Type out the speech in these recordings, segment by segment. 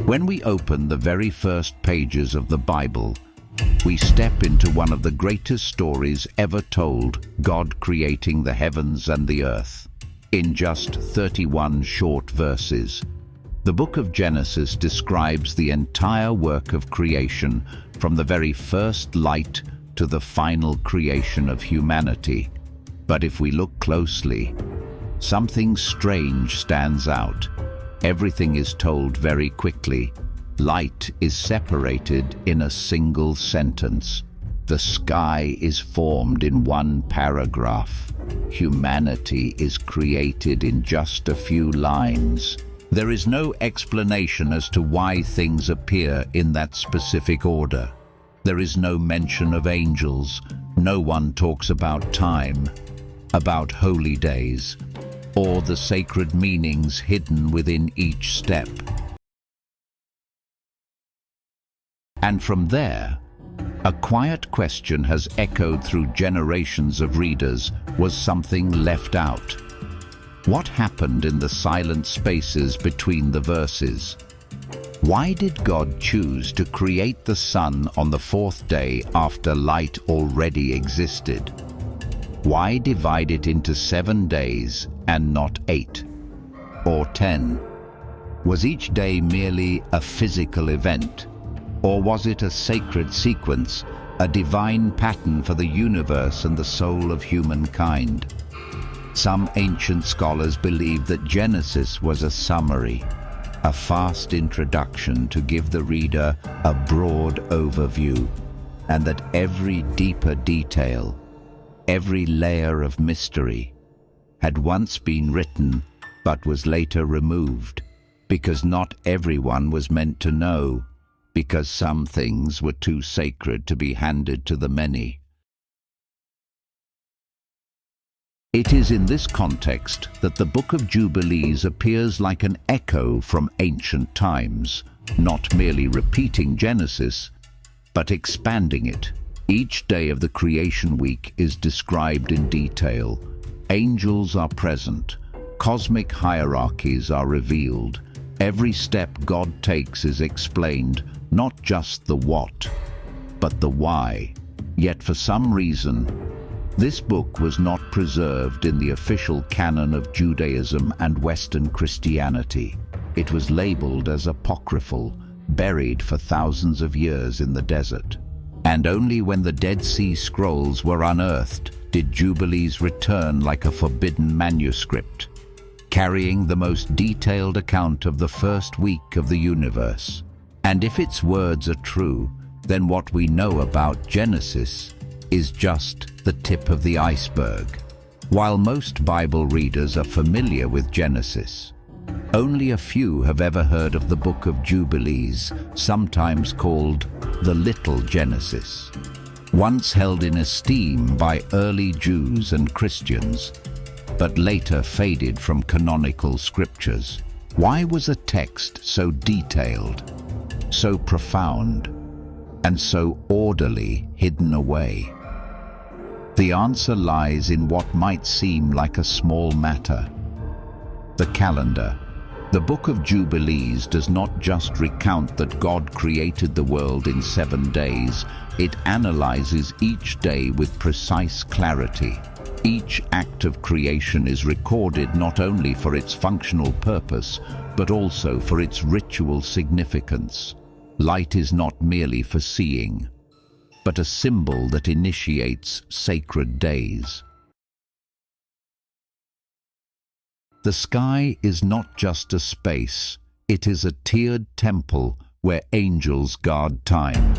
When we open the very first pages of the Bible, we step into one of the greatest stories ever told, God creating the heavens and the earth. In just 31 short verses, the book of Genesis describes the entire work of creation, from the very first light to the final creation of humanity. But if we look closely, something strange stands out. Everything is told very quickly. Light is separated in a single sentence. The sky is formed in one paragraph. Humanity is created in just a few lines. There is no explanation as to why things appear in that specific order. There is no mention of angels. No one talks about time, about holy days, or the sacred meanings hidden within each step. And from there, a quiet question has echoed through generations of readers. Was something left out? What happened in the silent spaces between the verses? Why did God choose to create the sun on the fourth day after light already existed? Why divide it into 7 days and not 8 or 10? Was each day merely a physical event? Or was it a sacred sequence, a divine pattern for the universe and the soul of humankind? Some ancient scholars believe that Genesis was a summary, a fast introduction to give the reader a broad overview, and that every deeper detail, every layer of mystery, had once been written but was later removed, because not everyone was meant to know, because some things were too sacred to be handed to the many. It is in this context that the Book of Jubilees appears like an echo from ancient times, not merely repeating Genesis, but expanding it. Each day of the creation week is described in detail. Angels are present. Cosmic hierarchies are revealed. Every step God takes is explained, not just the what, but the why. Yet for some reason, this book was not preserved in the official canon of Judaism and Western Christianity. It was labeled as apocryphal, buried for thousands of years in the desert. And only when the Dead Sea Scrolls were unearthed did Jubilees return like a forbidden manuscript, carrying the most detailed account of the first week of the universe. And if its words are true, then what we know about Genesis is just the tip of the iceberg. While most Bible readers are familiar with Genesis, only a few have ever heard of the Book of Jubilees, sometimes called the Little Genesis. Once held in esteem by early Jews and Christians, but later faded from canonical scriptures. Why was a text so detailed, so profound, and so orderly hidden away? The answer lies in what might seem like a small matter: the calendar. The Book of Jubilees does not just recount that God created the world in 7 days, it analyzes each day with precise clarity. Each act of creation is recorded not only for its functional purpose, but also for its ritual significance. Light is not merely for seeing, but a symbol that initiates sacred days. The sky is not just a space, it is a tiered temple where angels guard time.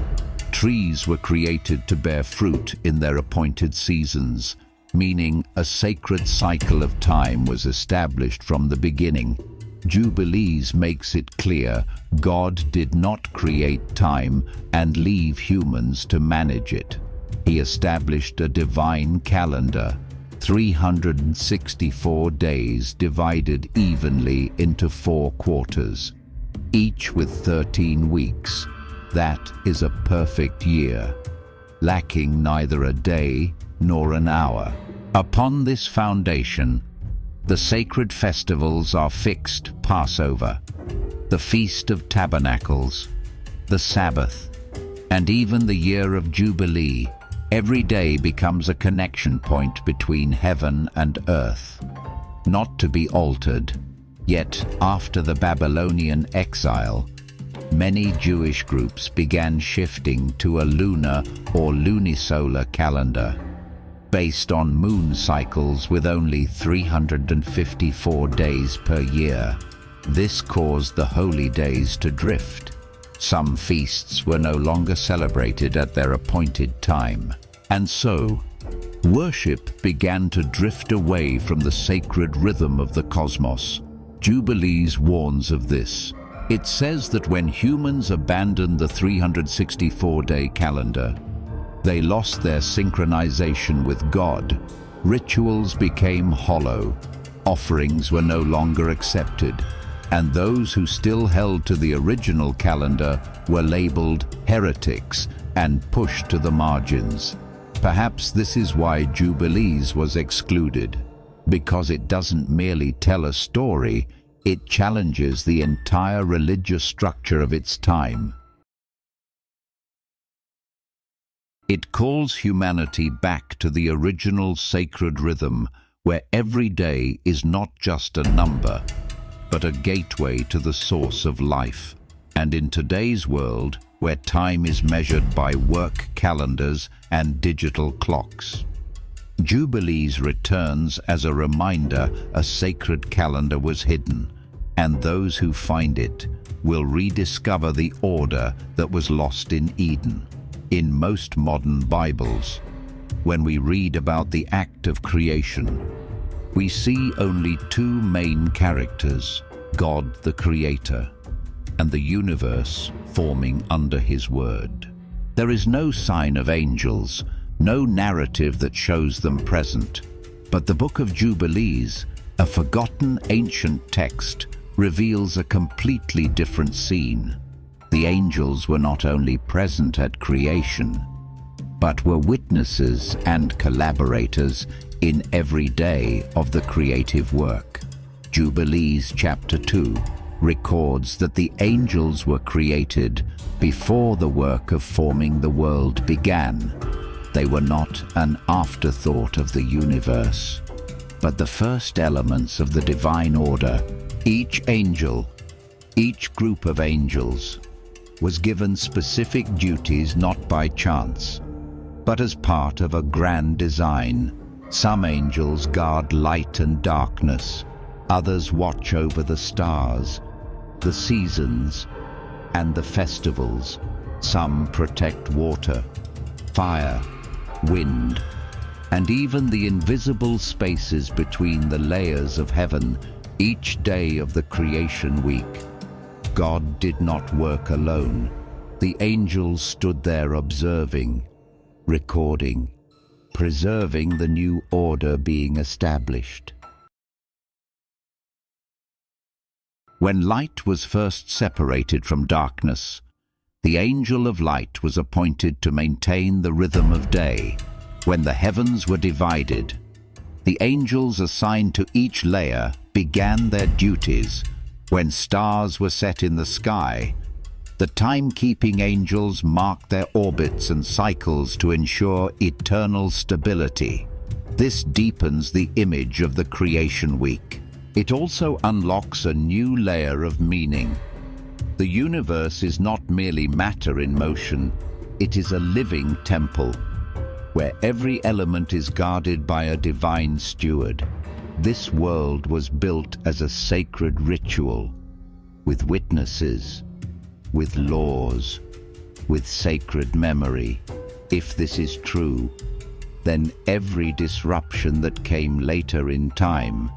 Trees were created to bear fruit in their appointed seasons, meaning a sacred cycle of time was established from the beginning. Jubilees makes it clear God did not create time and leave humans to manage it. He established a divine calendar, 364 days divided evenly into 4 quarters, each with 13 weeks. That is a perfect year, lacking neither a day nor an hour. Upon this foundation, the sacred festivals are fixed: Passover, the Feast of Tabernacles, the Sabbath, and even the year of Jubilee. Every day becomes a connection point between heaven and earth, not to be altered. Yet, after the Babylonian exile, many Jewish groups began shifting to a lunar or lunisolar calendar, based on moon cycles with only 354 days per year. This caused the holy days to drift. Some feasts were no longer celebrated at their appointed time, and so worship began to drift away from the sacred rhythm of the cosmos. Jubilees warns of this. It says that when humans abandoned the 364-day calendar, they lost their synchronization with God. Rituals became hollow, offerings were no longer accepted, and those who still held to the original calendar were labeled heretics and pushed to the margins. Perhaps this is why Jubilees was excluded, because it doesn't merely tell a story, it challenges the entire religious structure of its time. It calls humanity back to the original sacred rhythm, where every day is not just a number, but a gateway to the source of life. And in today's world, where time is measured by work calendars and digital clocks, Jubilees returns as a reminder a sacred calendar was hidden, and those who find it will rediscover the order that was lost in Eden. In most modern Bibles, when we read about the act of creation, we see only two main characters, God the Creator, and the universe forming under His word. There is no sign of angels, no narrative that shows them present, but the Book of Jubilees, a forgotten ancient text, reveals a completely different scene. The angels were not only present at creation, but were witnesses and collaborators in every day of the creative work. Jubilees chapter 2 records that the angels were created before the work of forming the world began. They were not an afterthought of the universe, but the first elements of the divine order. Each angel, each group of angels, was given specific duties not by chance, but as part of a grand design. Some angels guard light and darkness, others watch over the stars, the seasons, and the festivals. Some protect water, fire, wind, and even the invisible spaces between the layers of heaven. Each day of the creation week, God did not work alone. The angels stood there observing, recording, preserving the new order being established. When light was first separated from darkness, the angel of light was appointed to maintain the rhythm of day. When the heavens were divided, the angels assigned to each layer began their duties. When stars were set in the sky, the timekeeping angels marked their orbits and cycles to ensure eternal stability. This deepens the image of the creation week. It also unlocks a new layer of meaning. The universe is not merely matter in motion, it is a living temple, where every element is guarded by a divine steward. This world was built as a sacred ritual, with witnesses, with laws, with sacred memory. If this is true, then every disruption that came later in time,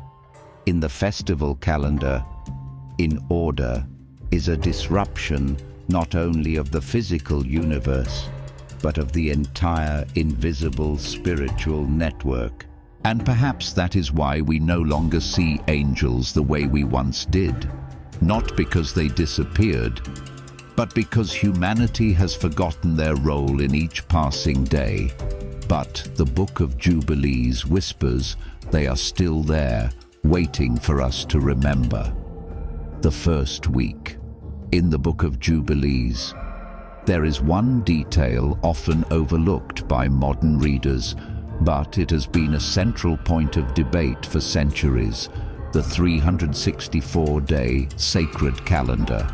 in the festival calendar, in order, is a disruption not only of the physical universe, but of the entire invisible spiritual network. And perhaps that is why we no longer see angels the way we once did. Not because they disappeared, but because humanity has forgotten their role in each passing day. But the Book of Jubilees whispers they are still there, waiting for us to remember. The first week. In the Book of Jubilees, there is one detail often overlooked by modern readers, but it has been a central point of debate for centuries: the 364-day sacred calendar.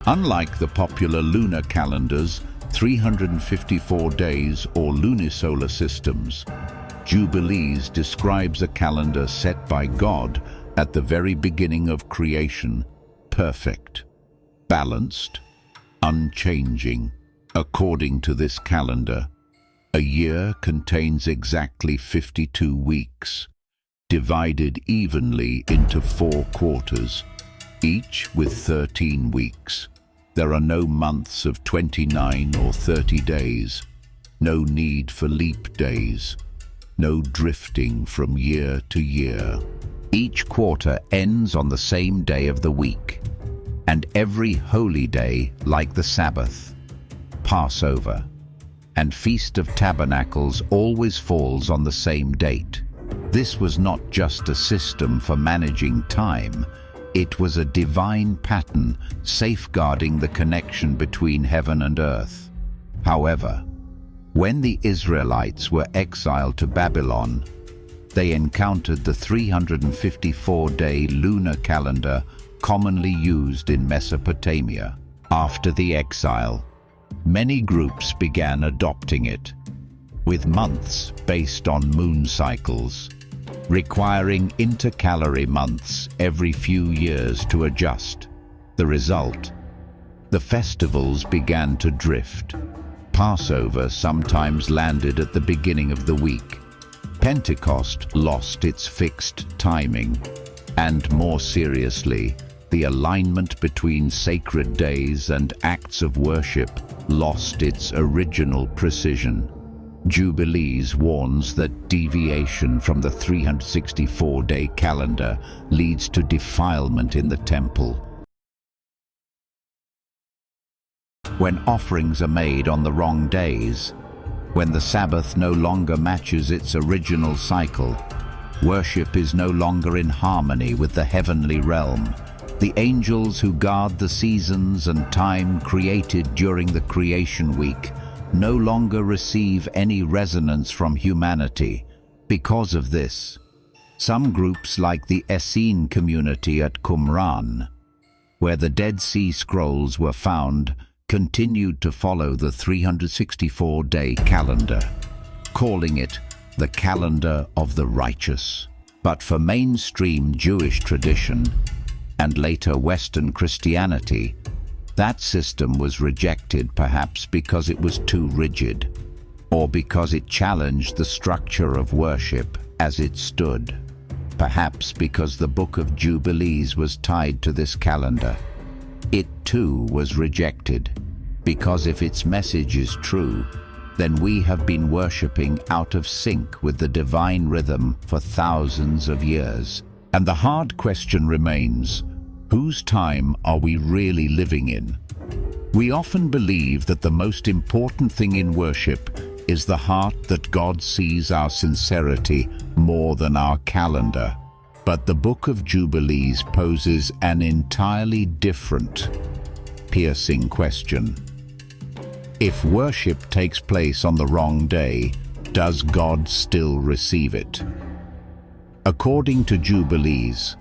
Unlike the popular lunar calendars, 354 days or lunisolar systems, Jubilees describes a calendar set by God at the very beginning of creation, perfect, balanced, unchanging. According to this calendar, a year contains exactly 52 weeks, divided evenly into 4 quarters, each with 13 weeks. There are no months of 29 or 30 days, no need for leap days, no drifting from year to year. Each quarter ends on the same day of the week, and every holy day, like the Sabbath, Passover, and Feast of Tabernacles, always falls on the same date. This was not just a system for managing time, it was a divine pattern safeguarding the connection between heaven and earth. However, when the Israelites were exiled to Babylon, they encountered the 354-day lunar calendar commonly used in Mesopotamia. After the exile, many groups began adopting it, with months based on moon cycles, requiring intercalary months every few years to adjust. The result: the festivals began to drift. Passover sometimes landed at the beginning of the week. Pentecost lost its fixed timing, and more seriously, the alignment between sacred days and acts of worship lost its original precision. Jubilees warns that deviation from the 364-day calendar leads to defilement in the temple. When offerings are made on the wrong days, when the Sabbath no longer matches its original cycle, worship is no longer in harmony with the heavenly realm. The angels who guard the seasons and time created during the creation week no longer receive any resonance from humanity. Because of this, some groups like the Essene community at Qumran, where the Dead Sea Scrolls were found, continued to follow the 364-day calendar, calling it the calendar of the righteous. But for mainstream Jewish tradition, and later Western Christianity, that system was rejected, perhaps because it was too rigid, or because it challenged the structure of worship as it stood. Perhaps because the Book of Jubilees was tied to this calendar. It too was rejected, because if its message is true, then we have been worshipping out of sync with the divine rhythm for thousands of years. And the hard question remains: whose time are we really living in? We often believe that the most important thing in worship is the heart, that God sees our sincerity more than our calendar. But the Book of Jubilees poses an entirely different, piercing question. If worship takes place on the wrong day, does God still receive it? According to Jubilees,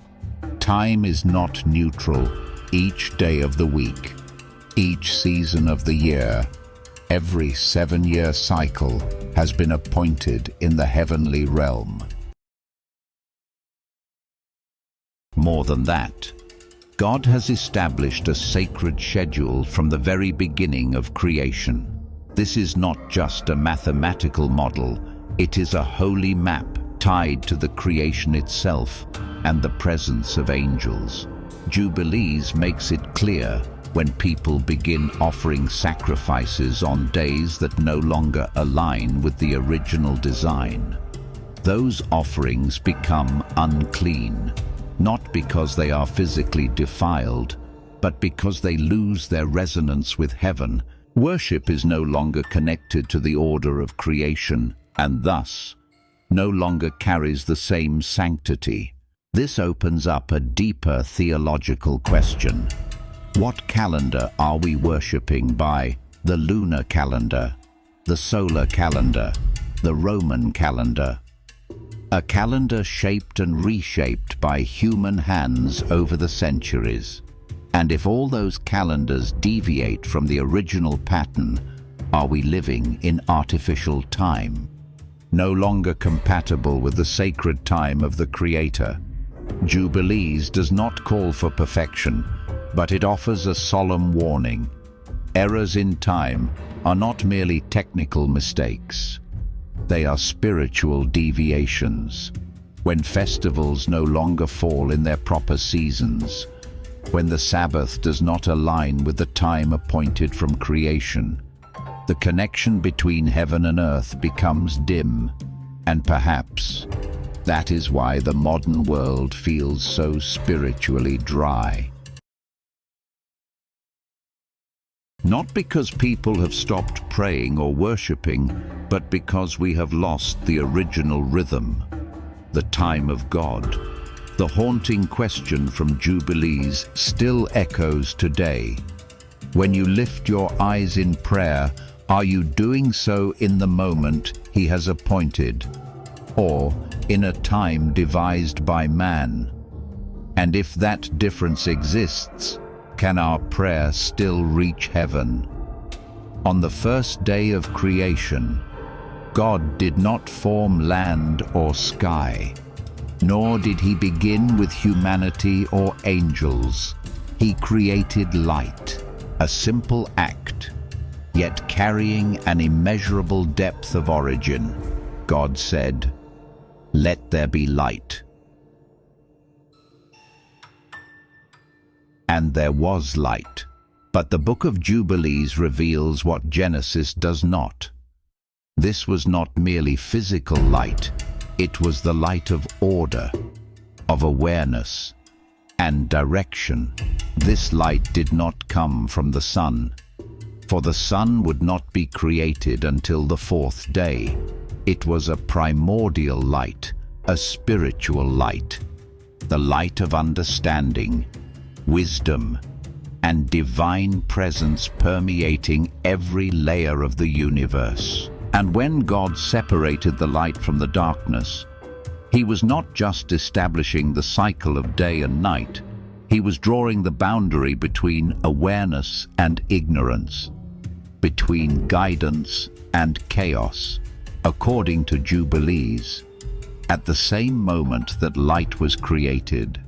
time is not neutral. Each day of the week, each season of the year, every 7-year cycle has been appointed in the heavenly realm. More than that, God has established a sacred schedule from the very beginning of creation. This is not just a mathematical model, it is a holy map tied to the creation itself and the presence of angels. Jubilees makes it clear when people begin offering sacrifices on days that no longer align with the original design. Those offerings become unclean, not because they are physically defiled, but because they lose their resonance with heaven. Worship is no longer connected to the order of creation, and thus no longer carries the same sanctity. This opens up a deeper theological question. What calendar are we worshipping by? The lunar calendar, the solar calendar, the Roman calendar? A calendar shaped and reshaped by human hands over the centuries. And if all those calendars deviate from the original pattern, are we living in artificial time, no longer compatible with the sacred time of the Creator? Jubilees does not call for perfection, but it offers a solemn warning. Errors in time are not merely technical mistakes. They are spiritual deviations. When festivals no longer fall in their proper seasons, when the Sabbath does not align with the time appointed from creation, the connection between heaven and earth becomes dim, and perhaps that is why the modern world feels so spiritually dry. Not because people have stopped praying or worshipping, but because we have lost the original rhythm, the time of God. The haunting question from Jubilees still echoes today. When you lift your eyes in prayer, are you doing so in the moment He has appointed, or in a time devised by man? And if that difference exists, can our prayer still reach heaven? On the first day of creation, God did not form land or sky, nor did He begin with humanity or angels. He created light, a simple act, yet carrying an immeasurable depth of origin. God said, "Let there be light." And there was light. But the Book of Jubilees reveals what Genesis does not. This was not merely physical light, it was the light of order, of awareness, and direction. This light did not come from the sun, for the sun would not be created until the fourth day. It was a primordial light, a spiritual light, the light of understanding, wisdom, and divine presence permeating every layer of the universe. And when God separated the light from the darkness, He was not just establishing the cycle of day and night, He was drawing the boundary between awareness and ignorance, between guidance and chaos. According to Jubilees, at the same moment that light was created,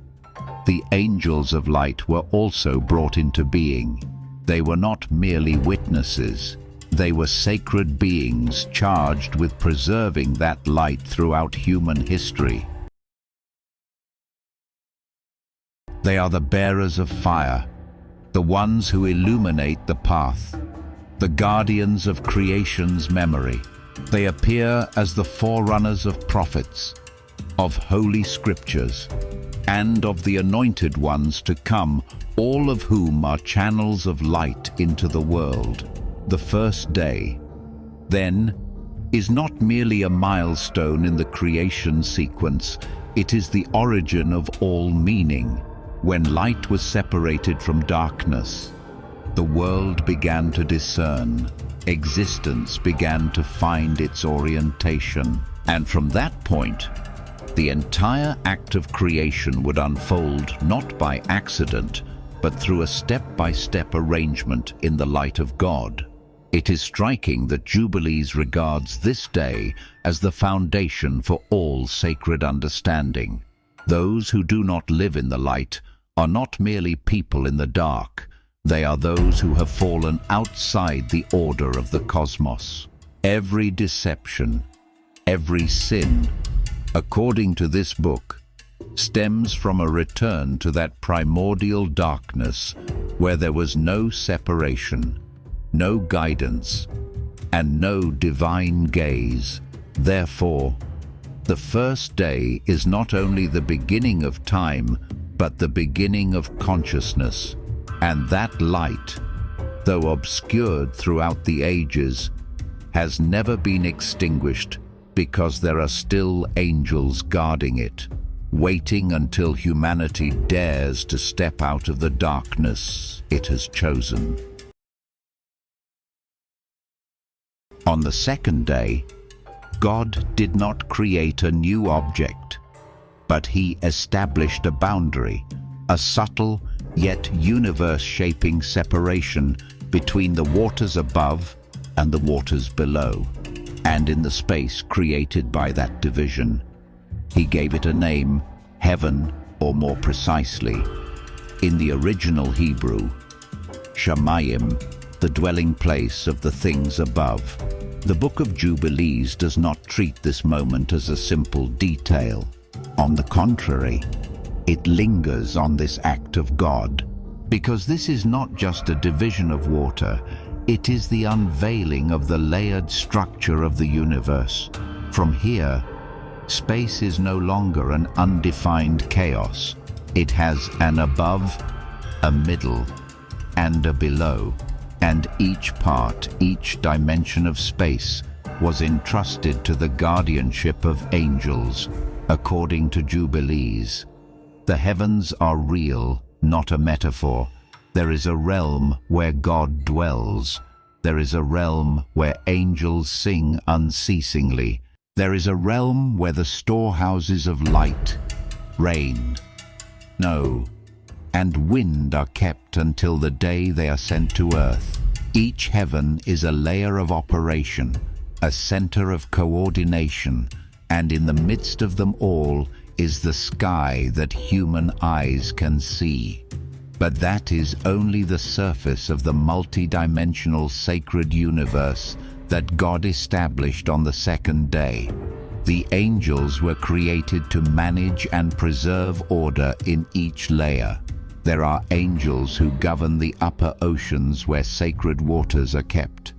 the angels of light were also brought into being. They were not merely witnesses. They were sacred beings charged with preserving that light throughout human history. They are the bearers of fire, the ones who illuminate the path, the guardians of creation's memory. They appear as the forerunners of prophets, of holy scriptures, and of the anointed ones to come, all of whom are channels of light into the world. The first day, then, is not merely a milestone in the creation sequence, it is the origin of all meaning. When light was separated from darkness, the world began to discern, existence began to find its orientation, and from that point, the entire act of creation would unfold not by accident, but through a step-by-step arrangement in the light of God. It is striking that Jubilees regards this day as the foundation for all sacred understanding. Those who do not live in the light are not merely people in the dark, they are those who have fallen outside the order of the cosmos. Every deception, every sin, according to this book, stems from a return to that primordial darkness where there was no separation, no guidance, and no divine gaze. Therefore, the first day is not only the beginning of time, but the beginning of consciousness. And that light, though obscured throughout the ages, has never been extinguished because there are still angels guarding it. waiting until humanity dares to step out of the darkness it has chosen. On the second day, God did not create a new object, but he established a boundary, a subtle yet universe-shaping separation between the waters above and the waters below, and in the space created by that division. He gave it a name, heaven, or more precisely, in the original Hebrew, Shamayim, the dwelling place of the things above. The Book of Jubilees does not treat this moment as a simple detail. On the contrary, it lingers on this act of God, because this is not just a division of water, it is the unveiling of the layered structure of the universe. From here, space is no longer an undefined chaos. It has an above, a middle, and a below, and each part, each dimension of space was entrusted to the guardianship of angels, according to Jubilees. The heavens are real, not a metaphor. There is a realm where God dwells. There is a realm where angels sing unceasingly. There is a realm where the storehouses of light, rain, and wind are kept until the day they are sent to earth. Each heaven is a layer of operation, a center of coordination, and in the midst of them all is the sky that human eyes can see. But that is only the surface of the multi-dimensional sacred universe that God established on the second day. The angels were created to manage and preserve order in each layer. There are angels who govern the upper oceans where sacred waters are kept.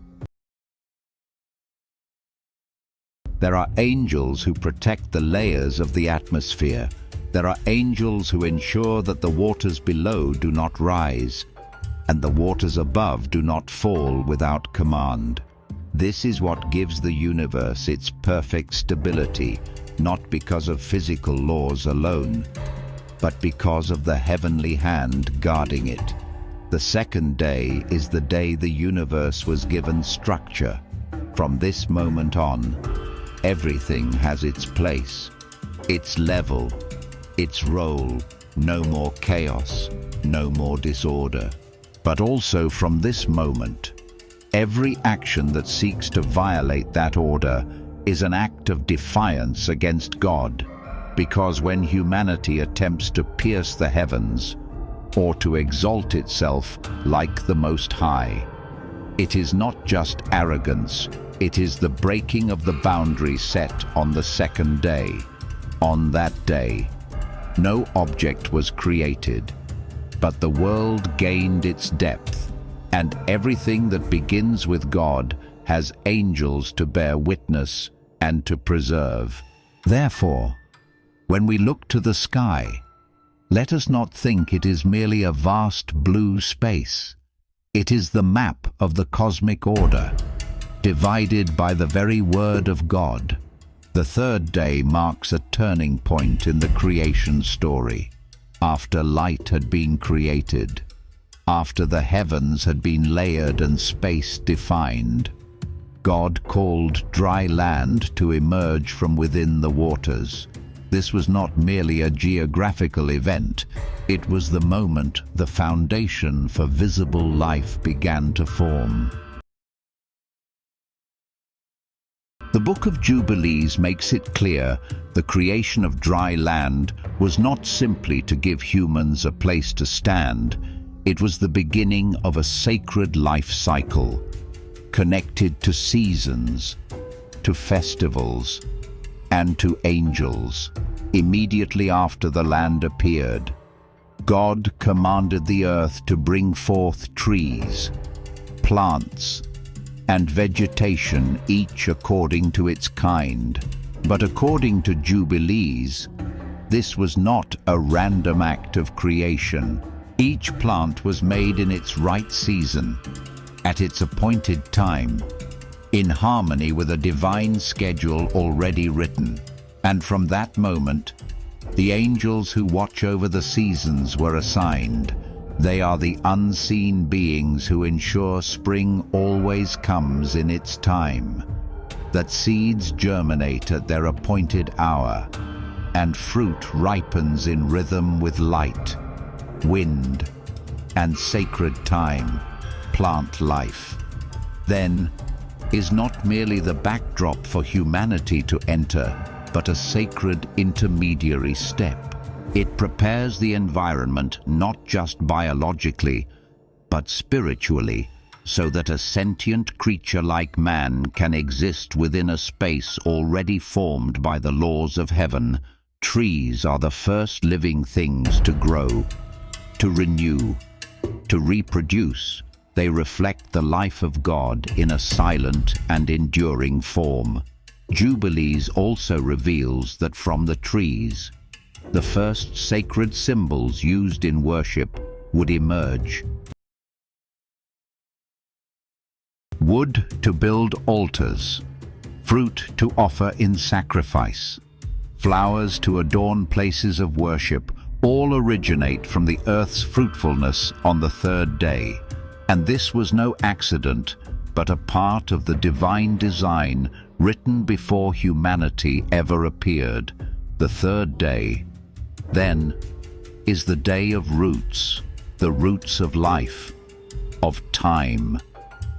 There are angels who protect the layers of the atmosphere. There are angels who ensure that the waters below do not rise, and the waters above do not fall without command. This is what gives the universe its perfect stability, not because of physical laws alone, but because of the heavenly hand guarding it. The second day is the day the universe was given structure. From this moment on, everything has its place, its level, its role. No more chaos, no more disorder. But also from this moment, every action that seeks to violate that order is an act of defiance against God, because when humanity attempts to pierce the heavens or to exalt itself like the Most High, it is not just arrogance, it is the breaking of the boundary set on the second day. On that day, no object was created, but the world gained its depth, and everything that begins with God has angels to bear witness and to preserve. Therefore, when we look to the sky, let us not think it is merely a vast blue space. It is the map of the cosmic order, divided by the very word of God. The third day marks a turning point in the creation story. After light had been created, after the heavens had been layered and space defined, God called dry land to emerge from within the waters. This was not merely a geographical event, it was the moment the foundation for visible life began to form. The Book of Jubilees makes it clear the creation of dry land was not simply to give humans a place to stand. It was the beginning of a sacred life cycle, connected to seasons, to festivals, and to angels. Immediately after the land appeared, God commanded the earth to bring forth trees, plants, and vegetation, each according to its kind. But according to Jubilees, this was not a random act of creation. Each plant was made in its right season, at its appointed time, in harmony with a divine schedule already written. And from that moment, The angels who watch over the seasons were assigned. They are the unseen beings who ensure spring always comes in its time, that seeds germinate at their appointed hour, and fruit ripens in rhythm with light, wind, and sacred time, plant life. Then is not merely the backdrop for humanity to enter, but a sacred intermediary step. It prepares the environment not just biologically, but spiritually, so that a sentient creature like man can exist within a space already formed by the laws of heaven. Trees are the first living things to grow, to renew, to reproduce. They reflect the life of God in a silent and enduring form. Jubilees also reveals that from the trees, the first sacred symbols used in worship would emerge. Wood to build altars, fruit to offer in sacrifice, flowers to adorn places of worship, all originate from the earth's fruitfulness on the third day. And this was no accident, but a part of the divine design written before humanity ever appeared. The third day, then, is the day of roots, the roots of life, of time,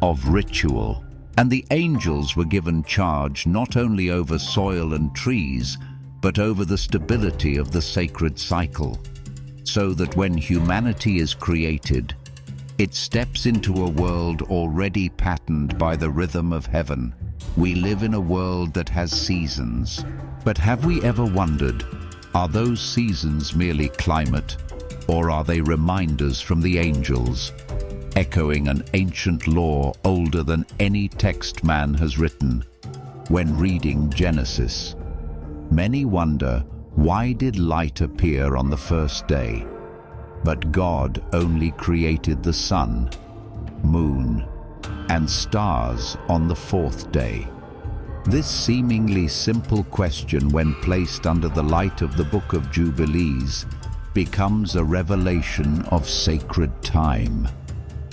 of ritual. And the angels were given charge not only over soil and trees, but over the stability of the sacred cycle, so that when humanity is created, it steps into a world already patterned by the rhythm of heaven. We live in a world that has seasons. But have we ever wondered, are those seasons merely climate, or are they reminders from the angels, echoing an ancient law older than any text man has written? When reading Genesis, many wonder, why did light appear on the first day? But God only created the sun, moon, and stars on the fourth day. This seemingly simple question, when placed under the light of the Book of Jubilees, becomes a revelation of sacred time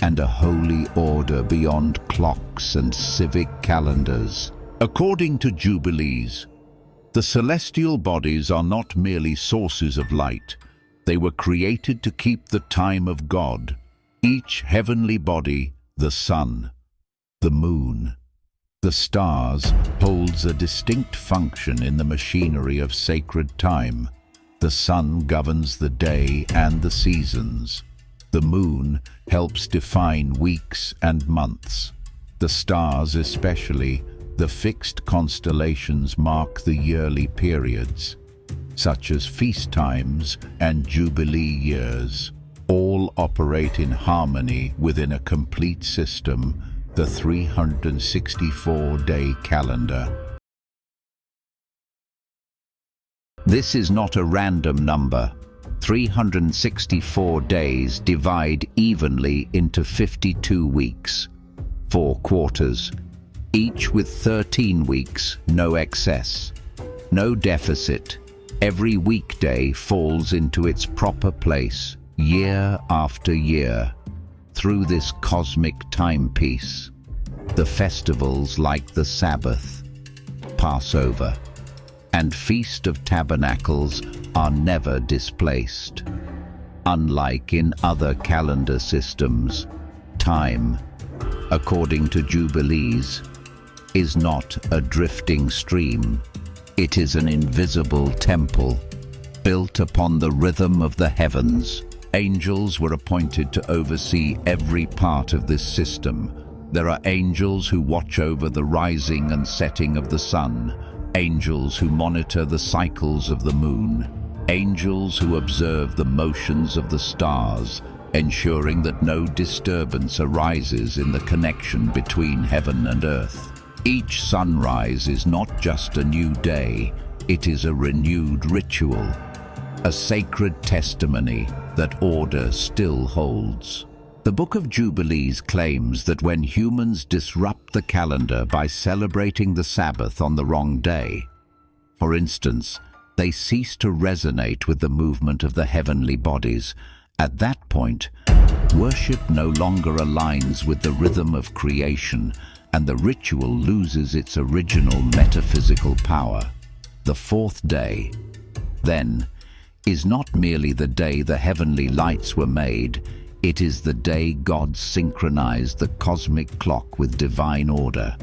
and a holy order beyond clocks and civic calendars. According to Jubilees, the celestial bodies are not merely sources of light. They were created to keep the time of God. Each heavenly body, the sun, the moon, the stars, holds a distinct function in the machinery of sacred time. The sun governs the day and the seasons. The moon helps define weeks and months. The stars, especially the fixed constellations, mark the yearly periods, such as feast times and jubilee years. All operate in harmony within a complete system, the 364-day calendar. This is not a random number. 364 days divide evenly into 52 weeks, 4 quarters, each with 13 weeks, no excess, no deficit. Every weekday falls into its proper place, year after year, through this cosmic timepiece. The festivals like the Sabbath, Passover, and Feast of Tabernacles are never displaced. Unlike in other calendar systems, time, according to Jubilees, is not a drifting stream. It is an invisible temple, built upon the rhythm of the heavens. Angels were appointed to oversee every part of this system. There are angels who watch over the rising and setting of the sun, angels who monitor the cycles of the moon, angels who observe the motions of the stars, ensuring that no disturbance arises in the connection between heaven and earth. Each sunrise is not just a new day, it is a renewed ritual, a sacred testimony that order still holds. The Book of Jubilees claims that when humans disrupt the calendar by celebrating the Sabbath on the wrong day, for instance, They cease to resonate with the movement of the heavenly bodies. At that point, worship no longer aligns with the rhythm of creation, and the ritual loses its original metaphysical power. The fourth day, then, is not merely the day the heavenly lights were made, it is the day God synchronized the cosmic clock with divine order.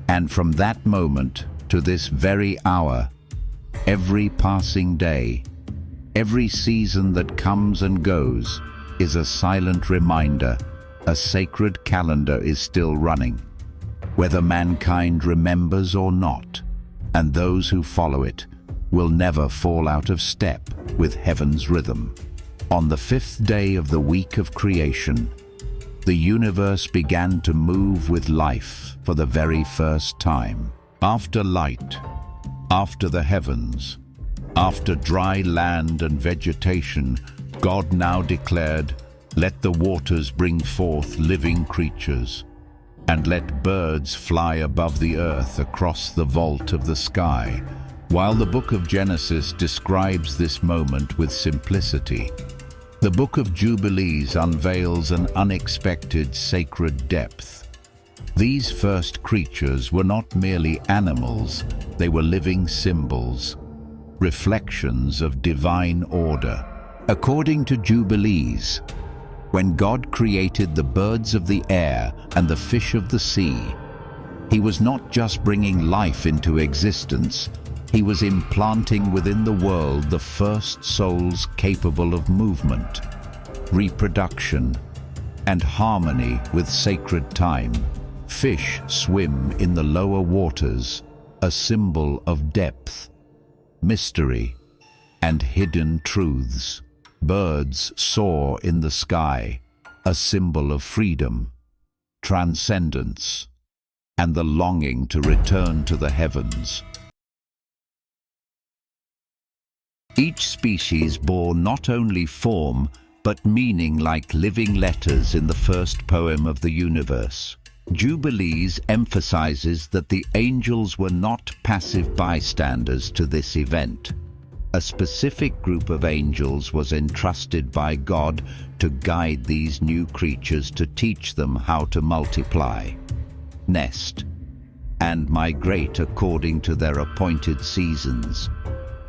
And from that moment to this very hour, every passing day, every season that comes and goes, is a silent reminder a sacred calendar is still running, whether mankind remembers or not, and those who follow it will never fall out of step with heaven's rhythm. On the fifth day of the week of creation, the universe began to move with life for the very first time. After light, after the heavens, after dry land and vegetation, God now declared, "Let the waters bring forth living creatures, and let birds fly above the earth across the vault of the sky." While the Book of Genesis describes this moment with simplicity, the Book of Jubilees unveils an unexpected sacred depth. These first creatures were not merely animals, they were living symbols, reflections of divine order. According to Jubilees, when God created the birds of the air and the fish of the sea, He was not just bringing life into existence, He was implanting within the world the first souls capable of movement, reproduction, and harmony with sacred time. Fish swim in the lower waters, a symbol of depth, mystery, and hidden truths. Birds soar in the sky, a symbol of freedom, transcendence, and the longing to return to the heavens. Each species bore not only form, but meaning like living letters in the first poem of the universe. Jubilees emphasizes that the angels were not passive bystanders to this event. A specific group of angels was entrusted by God to guide these new creatures, to teach them how to multiply, nest, and migrate according to their appointed seasons.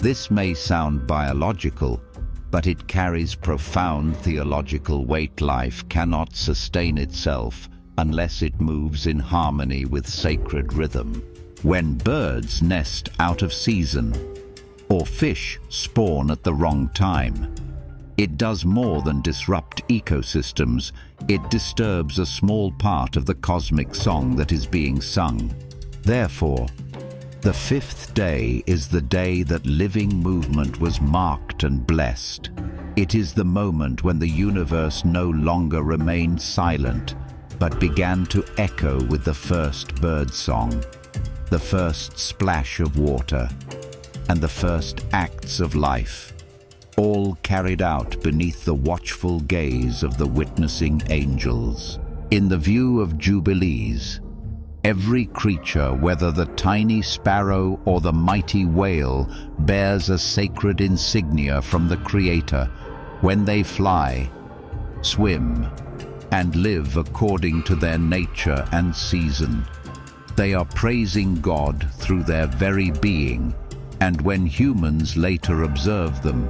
This may sound biological, but it carries profound theological weight. Life cannot sustain itself unless it moves in harmony with sacred rhythm. When birds nest out of season, or fish spawn at the wrong time, it does more than disrupt ecosystems, it disturbs a small part of the cosmic song that is being sung. Therefore, the fifth day is the day that living movement was marked and blessed. It is the moment when the universe no longer remained silent, but began to echo with the first bird song, the first splash of water, and the first acts of life, all carried out beneath the watchful gaze of the witnessing angels. In the view of Jubilees, every creature, whether the tiny sparrow or the mighty whale, bears a sacred insignia from the Creator. When they fly, swim, and live according to their nature and season, they are praising God through their very being, and when humans later observe them,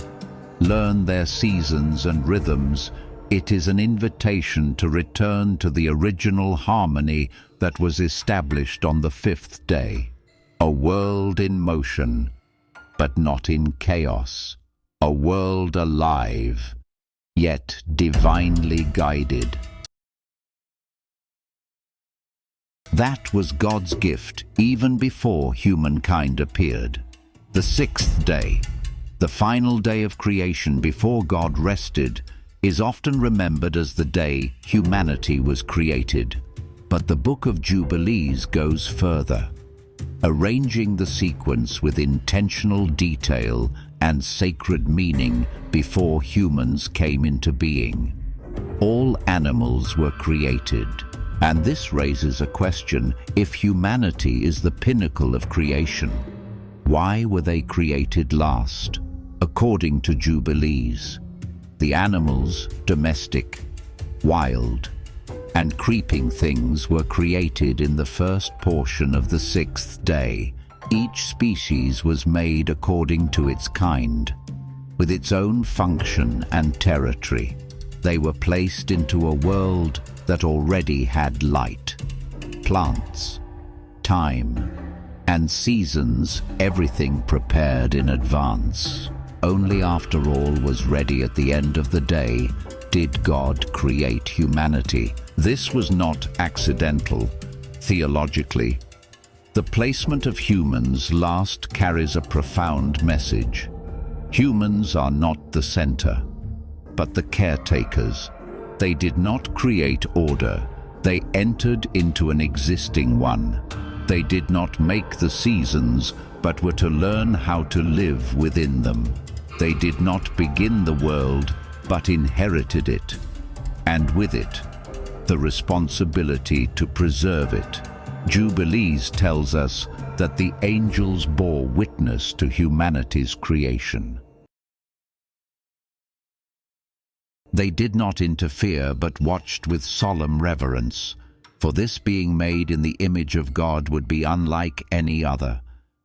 learn their seasons and rhythms, it is an invitation to return to the original harmony that was established on the fifth day. A world in motion, but not in chaos. A world alive, yet divinely guided. That was God's gift even before humankind appeared. The sixth day, the final day of creation before God rested, is often remembered as the day humanity was created. But the Book of Jubilees goes further, arranging the sequence with intentional detail and sacred meaning before humans came into being. All animals were created, And this raises a question: if humanity is the pinnacle of creation, why were they created last? According to Jubilees, the animals, domestic, wild, and creeping things were created in the first portion of the sixth day. Each species was made according to its kind, with its own function and territory. They were placed into a world that already had light, plants, time, and seasons, everything prepared in advance. Only after all was ready at the end of the day did God create humanity. This was not accidental, theologically. The placement of humans last carries a profound message. Humans are not the center, but the caretakers. They did not create order. They entered into an existing one. They did not make the seasons, but were to learn how to live within them. They did not begin the world, but inherited it, and with it, the responsibility to preserve it. Jubilees tells us that the angels bore witness to humanity's creation. They did not interfere, but watched with solemn reverence, for this being made in the image of God would be unlike any other.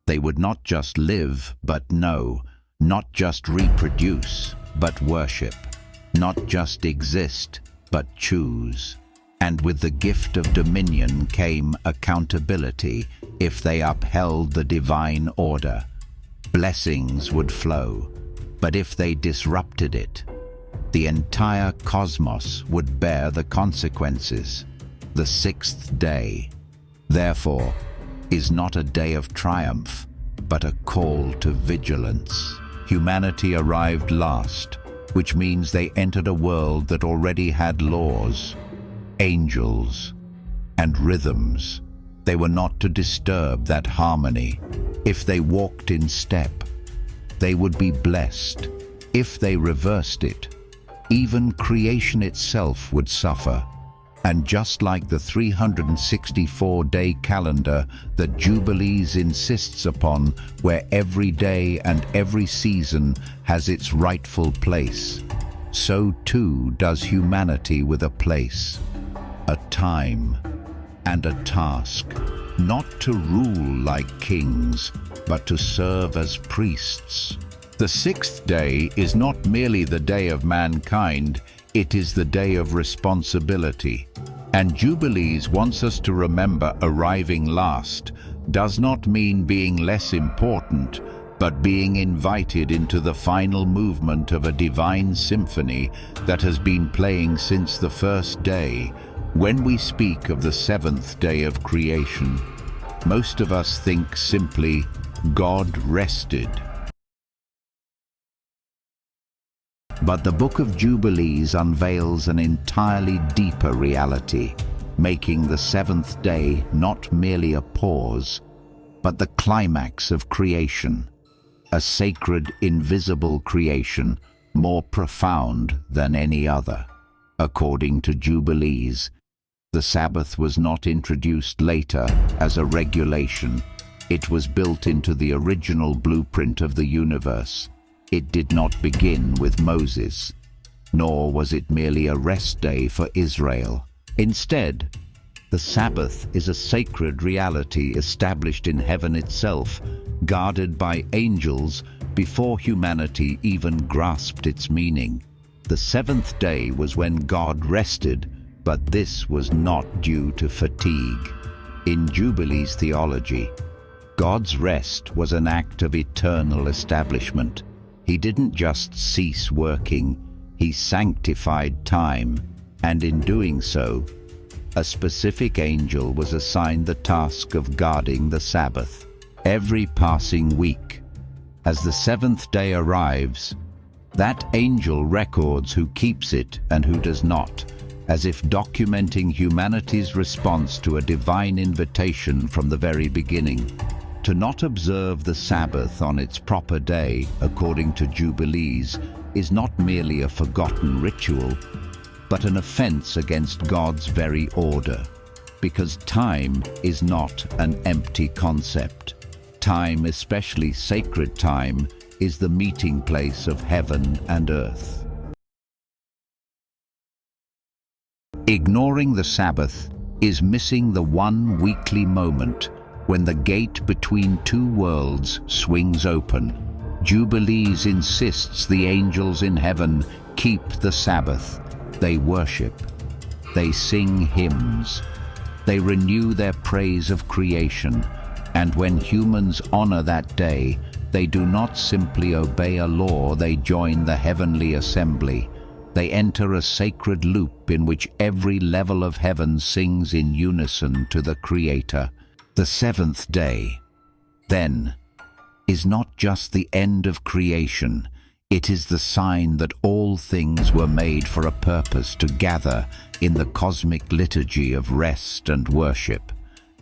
They would not just live, but know, not just reproduce, but worship, not just exist, but choose. And with the gift of dominion came accountability. If they upheld the divine order, blessings would flow. But if they disrupted it, the entire cosmos would bear the consequences. The sixth day, therefore, is not a day of triumph, but a call to vigilance. Humanity arrived last, which means they entered a world that already had laws, angels, and rhythms. They were not to disturb that harmony. If they walked in step, they would be blessed. If they reversed it, even creation itself would suffer. And just like the 364-day calendar that Jubilees insists upon, where every day and every season has its rightful place, so too does humanity with a place, a time, and a task, not to rule like kings, but to serve as priests. The sixth day is not merely the day of mankind, it is the day of responsibility. And Jubilees wants us to remember arriving last does not mean being less important, but being invited into the final movement of a divine symphony that has been playing since the first day. When we speak of the seventh day of creation, most of us think simply, God rested. But the Book of Jubilees unveils an entirely deeper reality, making the seventh day not merely a pause, but the climax of creation, a sacred, invisible creation more profound than any other. According to Jubilees, the Sabbath was not introduced later as a regulation. It was built into the original blueprint of the universe. It did not begin with Moses, nor was it merely a rest day for Israel. Instead, the Sabbath is a sacred reality established in heaven itself, guarded by angels before humanity even grasped its meaning. The seventh day was when God rested, but this was not due to fatigue. In Jubilees theology, God's rest was an act of eternal establishment. He didn't just cease working, he sanctified time, and in doing so, a specific angel was assigned the task of guarding the Sabbath. Every passing week, as the seventh day arrives, that angel records who keeps it and who does not, as if documenting humanity's response to a divine invitation from the very beginning. To not observe the Sabbath on its proper day, according to Jubilees, is not merely a forgotten ritual, but an offense against God's very order. because time is not an empty concept. Time, especially sacred time, is the meeting place of heaven and earth. Ignoring the Sabbath is missing the one weekly moment when the gate between two worlds swings open. Jubilees insists the angels in heaven keep the Sabbath. They worship. They sing hymns. They renew their praise of creation. And when humans honor that day, they do not simply obey a law, they join the heavenly assembly. They enter a sacred loop in which every level of heaven sings in unison to the Creator. The seventh day, then, is not just the end of creation. It is the sign that all things were made for a purpose to gather in the cosmic liturgy of rest and worship.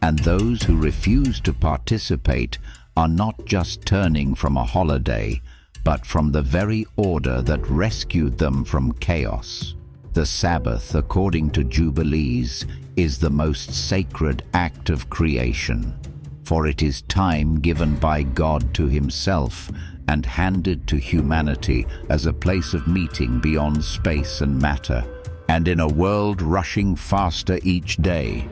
And those who refuse to participate are not just turning from a holiday, but from the very order that rescued them from chaos. The Sabbath, according to Jubilees, is the most sacred act of creation, for it is time given by God to Himself and handed to humanity as a place of meeting beyond space and matter. And in a world rushing faster each day,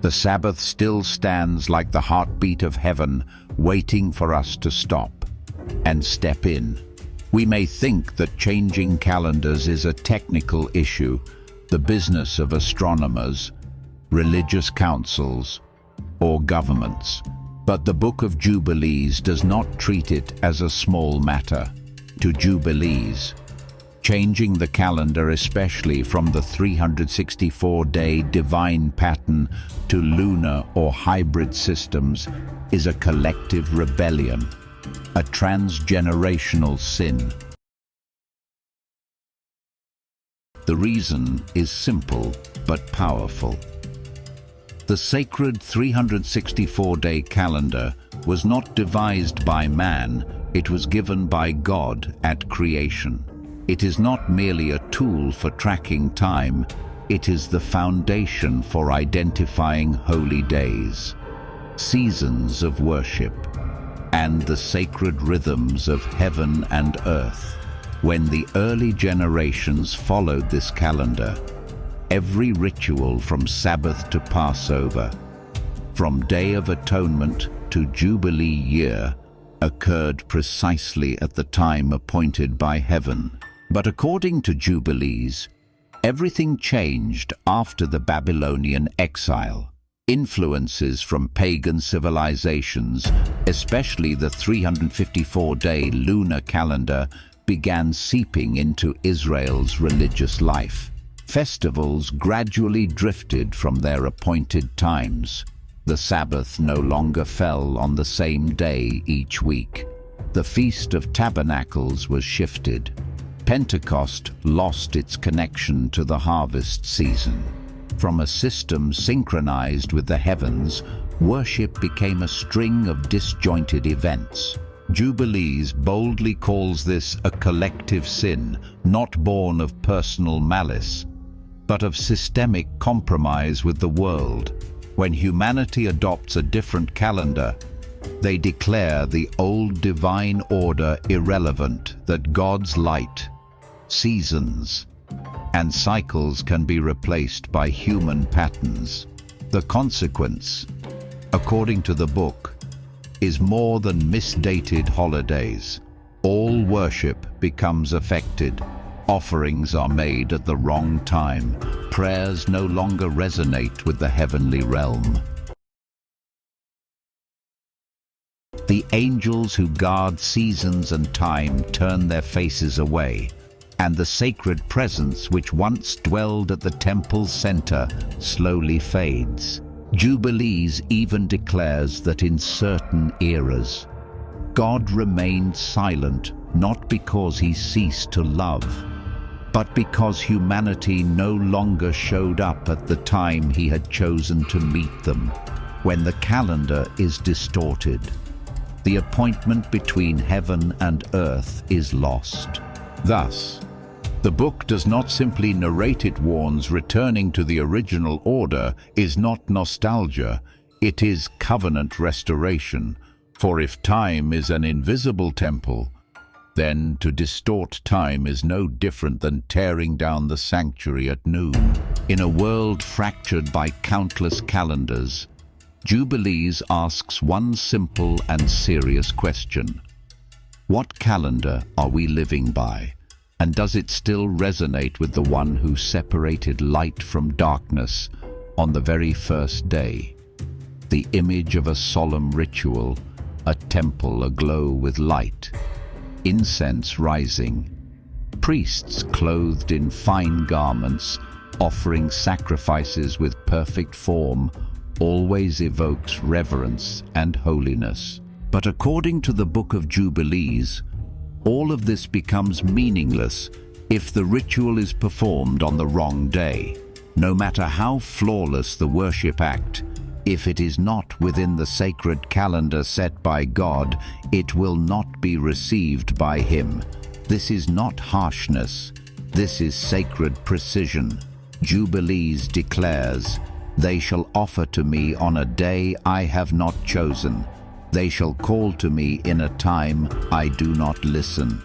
the Sabbath still stands like the heartbeat of heaven, waiting for us to stop and step in. We may think that changing calendars is a technical issue, the business of astronomers, religious councils, or governments. But the Book of Jubilees does not treat it as a small matter. To Jubilees, changing the calendar, especially from the 364-day divine pattern to lunar or hybrid systems, is a collective rebellion, a transgenerational sin. The reason is simple but powerful. The sacred 364-day calendar was not devised by man, it was given by God at creation. It is not merely a tool for tracking time, it is the foundation for identifying holy days, seasons of worship, and the sacred rhythms of heaven and earth. When the early generations followed this calendar, every ritual from Sabbath to Passover, from Day of Atonement to Jubilee year, occurred precisely at the time appointed by heaven. But according to Jubilees, everything changed after the Babylonian exile. Influences from pagan civilizations, especially the 354-day lunar calendar, began seeping into Israel's religious life. Festivals gradually drifted from their appointed times. The Sabbath no longer fell on the same day each week. The Feast of Tabernacles was shifted. Pentecost lost its connection to the harvest season. From a system synchronized with the heavens, worship became a string of disjointed events. Jubilees boldly calls this a collective sin, not born of personal malice, but of systemic compromise with the world. When humanity adopts a different calendar, they declare the old divine order irrelevant, that God's light, seasons, and cycles can be replaced by human patterns. The consequence, according to the book, is more than misdated holidays. All worship becomes affected. Offerings are made at the wrong time. Prayers no longer resonate with the heavenly realm. The angels who guard seasons and time turn their faces away, and the sacred presence which once dwelled at the temple's center slowly fades. Jubilees even declares that in certain eras, God remained silent, not because he ceased to love, but because humanity no longer showed up at the time he had chosen to meet them. When the calendar is distorted, the appointment between heaven and earth is lost. Thus, The book does not simply narrate, it warns returning to the original order is not nostalgia, it is covenant restoration. For if time is an invisible temple, then to distort time is no different than tearing down the sanctuary at noon. In a world fractured by countless calendars, Jubilees asks one simple and serious question. What calendar are we living by? And does it still resonate with the one who separated light from darkness on the very first day? The image of a solemn ritual, a temple aglow with light, incense rising, priests clothed in fine garments, offering sacrifices with perfect form, always evokes reverence and holiness. But according to the Book of Jubilees, all of this becomes meaningless if the ritual is performed on the wrong day. No matter how flawless the worship act, if it is not within the sacred calendar set by God, it will not be received by Him. This is not harshness. This is sacred precision. Jubilees declares, "They shall offer to me on a day I have not chosen. They shall call to me in a time I do not listen."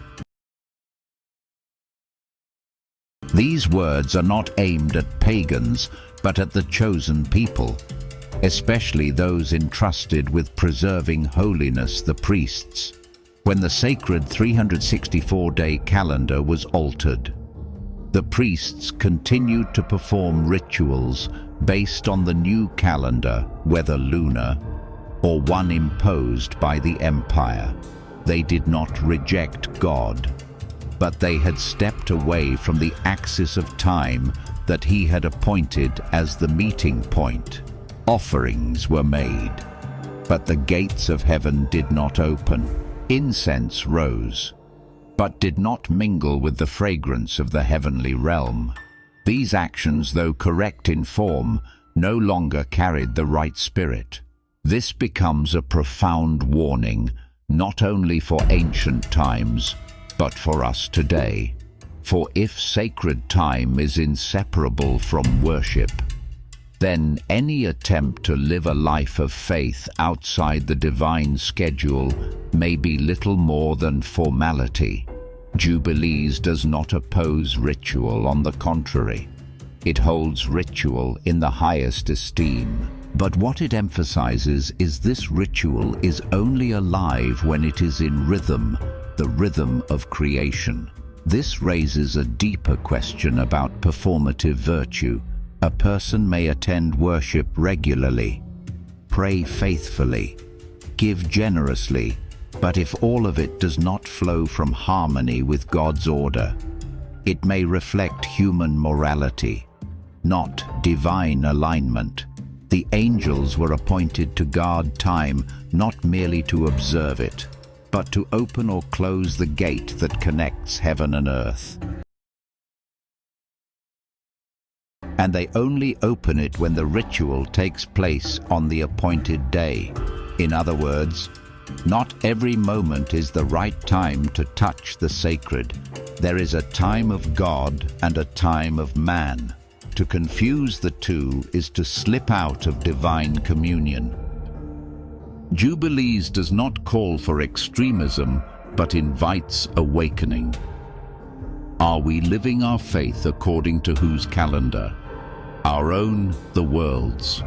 These words are not aimed at pagans, but at the chosen people, especially those entrusted with preserving holiness, the priests. When the sacred 364-day calendar was altered, the priests continued to perform rituals based on the new calendar, whether lunar or one imposed by the empire. They did not reject God, but they had stepped away from the axis of time that He had appointed as the meeting point. Offerings were made, but the gates of heaven did not open. Incense rose, but did not mingle with the fragrance of the heavenly realm. These actions, though correct in form, no longer carried the right spirit. This becomes a profound warning, not only for ancient times, but for us today. For if sacred time is inseparable from worship, then any attempt to live a life of faith outside the divine schedule may be little more than formality. Jubilees does not oppose ritual, on the contrary. It holds ritual in the highest esteem. But what it emphasizes is this ritual is only alive when it is in rhythm, the rhythm of creation. This raises a deeper question about performative virtue. A person may attend worship regularly, pray faithfully, give generously, but if all of it does not flow from harmony with God's order, it may reflect human morality, not divine alignment. The angels were appointed to guard time, not merely to observe it, but to open or close the gate that connects heaven and earth. And they only open it when the ritual takes place on the appointed day. In other words, not every moment is the right time to touch the sacred. There is a time of God and a time of man. To confuse the two is to slip out of divine communion. Jubilees does not call for extremism, but invites awakening. Are we living our faith according to whose calendar? Our own, the world's,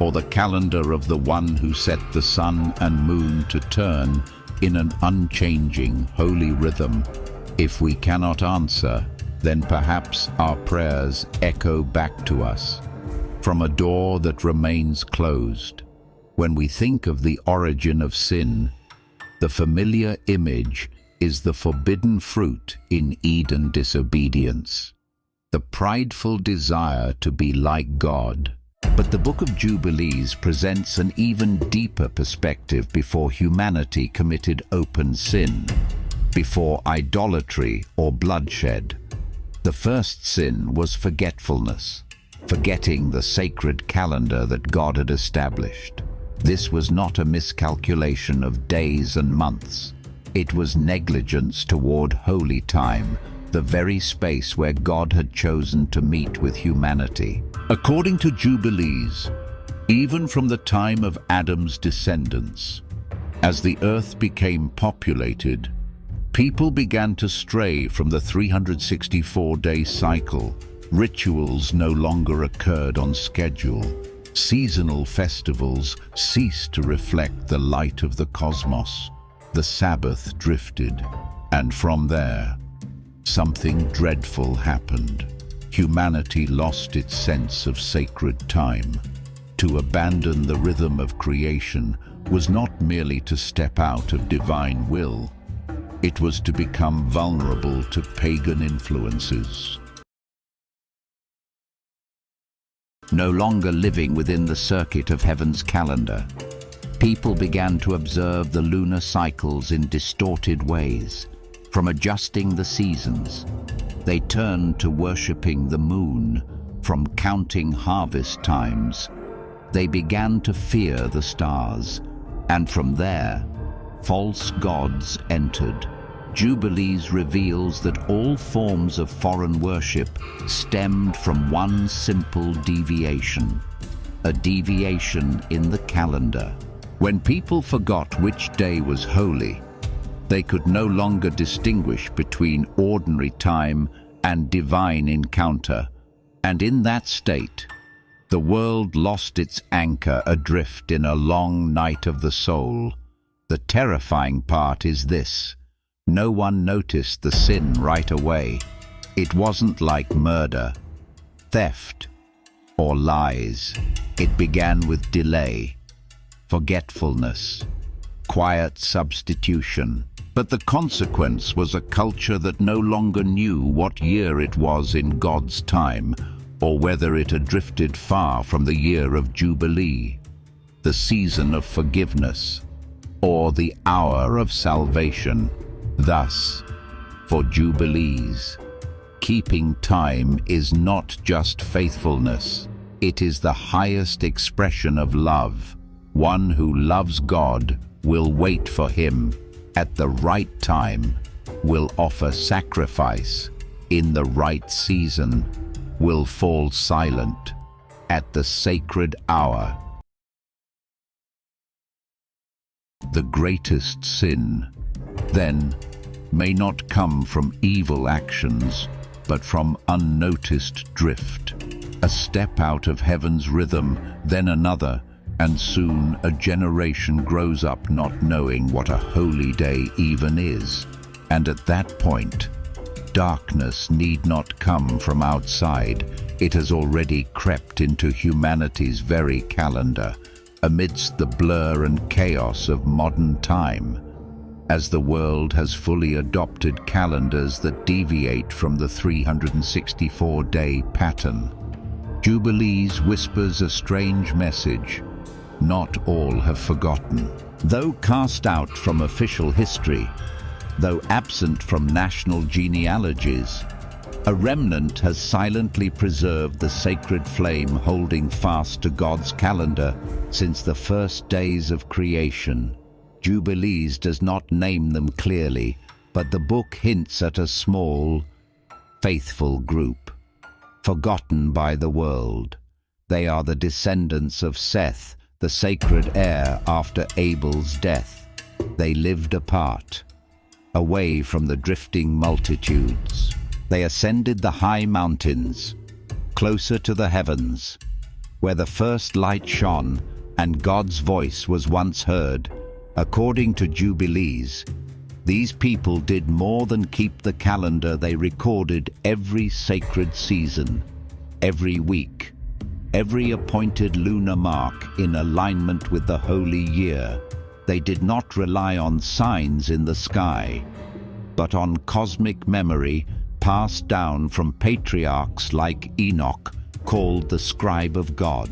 or the calendar of the one who set the sun and moon to turn in an unchanging, holy rhythm? If we cannot answer, then perhaps our prayers echo back to us from a door that remains closed. When we think of the origin of sin, the familiar image is the forbidden fruit in Eden disobedience, the prideful desire to be like God. But the Book of Jubilees presents an even deeper perspective before humanity committed open sin, before idolatry or bloodshed. The first sin was forgetfulness, forgetting the sacred calendar that God had established. This was not a miscalculation of days and months. It was negligence toward holy time, the very space where God had chosen to meet with humanity. According to Jubilees, even from the time of Adam's descendants, as the earth became populated, people began to stray from the 364-day cycle. Rituals no longer occurred on schedule. Seasonal festivals ceased to reflect the light of the cosmos. The Sabbath drifted, and from there, something dreadful happened. Humanity lost its sense of sacred time. To abandon the rhythm of creation was not merely to step out of divine will. It was to become vulnerable to pagan influences. No longer living within the circuit of heaven's calendar, people began to observe the lunar cycles in distorted ways. From adjusting the seasons, they turned to worshipping the moon. From counting harvest times, they began to fear the stars. And from there, false gods entered. Jubilees reveals that all forms of foreign worship stemmed from one simple deviation, a deviation in the calendar. When people forgot which day was holy, they could no longer distinguish between ordinary time and divine encounter. And in that state, the world lost its anchor adrift in a long night of the soul. The terrifying part is this: no one noticed the sin right away. It wasn't like murder, theft, or lies. It began with delay, forgetfulness, quiet substitution. But the consequence was a culture that no longer knew what year it was in God's time, or whether it had drifted far from the year of Jubilee, the season of forgiveness, or the hour of salvation. Thus, for Jubilees, keeping time is not just faithfulness, it is the highest expression of love. One who loves God will wait for Him at the right time, will offer sacrifice in the right season, will fall silent at the sacred hour. The greatest sin, then, may not come from evil actions, but from unnoticed drift. A step out of heaven's rhythm, then another, and soon a generation grows up not knowing what a holy day even is. And at that point, darkness need not come from outside. It has already crept into humanity's very calendar, amidst the blur and chaos of modern time. As the world has fully adopted calendars that deviate from the 364-day pattern, Jubilees whispers a strange message. Not all have forgotten. Though cast out from official history, though absent from national genealogies, a remnant has silently preserved the sacred flame, holding fast to God's calendar since the first days of creation. Jubilees does not name them clearly, but the book hints at a small, faithful group, forgotten by the world. They are the descendants of Seth, the sacred heir after Abel's death. They lived apart, away from the drifting multitudes. They ascended the high mountains, closer to the heavens, where the first light shone and God's voice was once heard. According to Jubilees, these people did more than keep the calendar. They recorded every sacred season, every week, every appointed lunar mark in alignment with the holy year. They did not rely on signs in the sky, but on cosmic memory passed down from patriarchs like Enoch, called the scribe of God.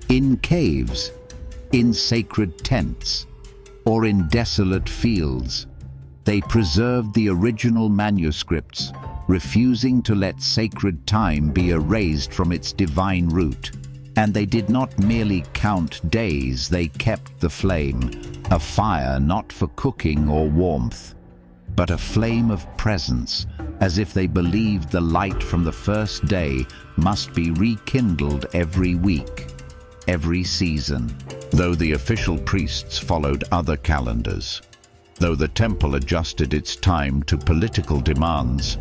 In caves, in sacred tents, or in desolate fields, they preserved the original manuscripts, refusing to let sacred time be erased from its divine root. And they did not merely count days, they kept the flame, a fire not for cooking or warmth, but a flame of presence, as if they believed the light from the first day must be rekindled every week, every season. Though the official priests followed other calendars, though the temple adjusted its time to political demands,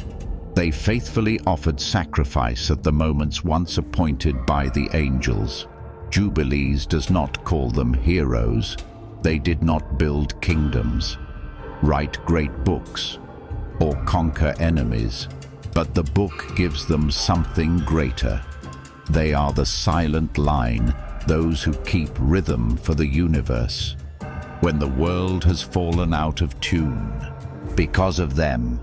they faithfully offered sacrifice at the moments once appointed by the angels. Jubilees does not call them heroes. They did not build kingdoms, write great books, or conquer enemies, but the book gives them something greater. They are the silent line, those who keep rhythm for the universe. When the world has fallen out of tune, because of them,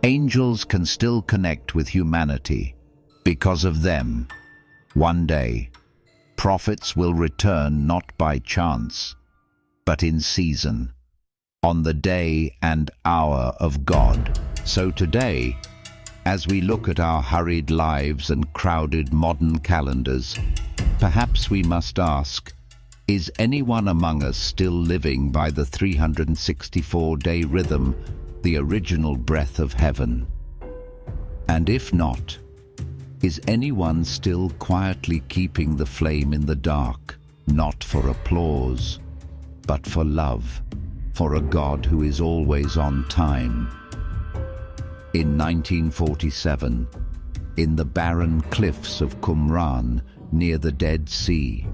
angels can still connect with humanity. Because of them, one day, prophets will return not by chance, but in season, on the day and hour of God. So today, as we look at our hurried lives and crowded modern calendars, perhaps we must ask, is anyone among us still living by the 364-day rhythm, the original breath of heaven? And if not, is anyone still quietly keeping the flame in the dark, not for applause, but for love, for a God who is always on time? In 1947, in the barren cliffs of Qumran, near the Dead Sea,